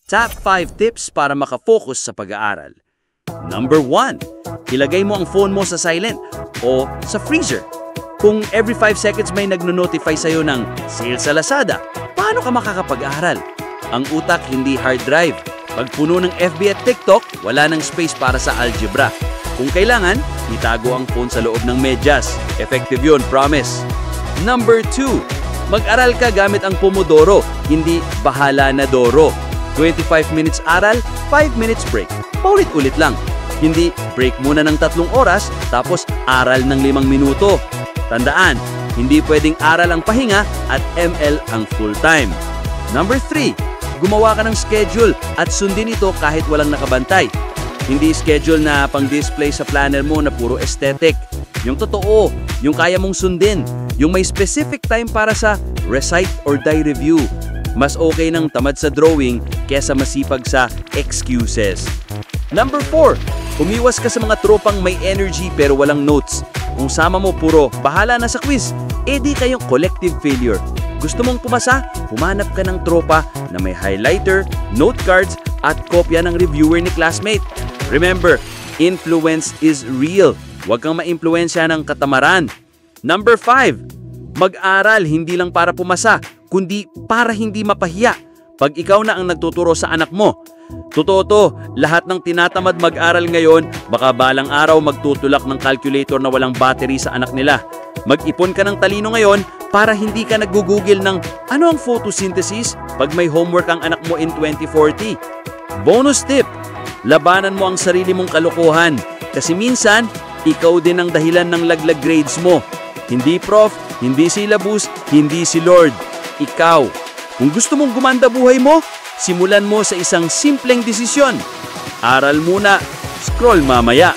Top 5 tips para makafocus sa pag-aaral. Number 1. Ilagay mo ang phone mo sa silent o sa freezer. Kung every 5 seconds may nagno-notify sa'yo ng sale sa Lazada, paano ka makakapag-aral? Ang utak hindi hard drive. Pag puno ng FB at TikTok, wala nang space para sa algebra. Kung kailangan, itago ang phone sa loob ng medyas. Effective yun, promise. Number 2. Mag-aral ka gamit ang Pomodoro, hindi bahala na Doro. 25 minutes aral, 5 minutes break. Paulit-ulit lang. Hindi break muna ng 3 oras, tapos aral ng 5 minuto. Tandaan, hindi pwedeng aral ang pahinga at ML ang full-time. Number 3. Gumawa ka ng schedule at sundin ito kahit walang nakabantay. Hindi schedule na pang-display sa planner mo na puro aesthetic. Yung totoo, yung kaya mong sundin, yung may specific time para sa recite or die review. Mas okay ng tamad sa drawing kesa masipag sa excuses. Number 4. Umiwas ka sa mga tropang may energy pero walang notes. Kung sama mo puro bahala na sa quiz, edi kayong collective failure. Gusto mong pumasa? Humanap ka ng tropa na may highlighter, note cards, at kopya ng reviewer ni classmate. Remember, influence is real. Huwag kang maimpluwensya ng katamaran. Number 5. Mag-aral hindi lang para pumasa, kundi para hindi mapahiya. Pag ikaw na ang nagtuturo sa anak mo. Totoo to, lahat ng tinatamad mag-aral ngayon, baka balang araw magtutulak ng calculator na walang battery sa anak nila. Mag-ipon ka ng talino ngayon para hindi ka nag-google ng ano ang photosynthesis pag may homework ang anak mo in 2040. Bonus tip, labanan mo ang sarili mong kalokohan kasi minsan, ikaw din ang dahilan ng laglag grades mo. Hindi prof, hindi syllabus, hindi si Lord. Ikaw. Kung gusto mong gumanda buhay mo, simulan mo sa isang simpleng desisyon. Aral muna, scroll mamaya.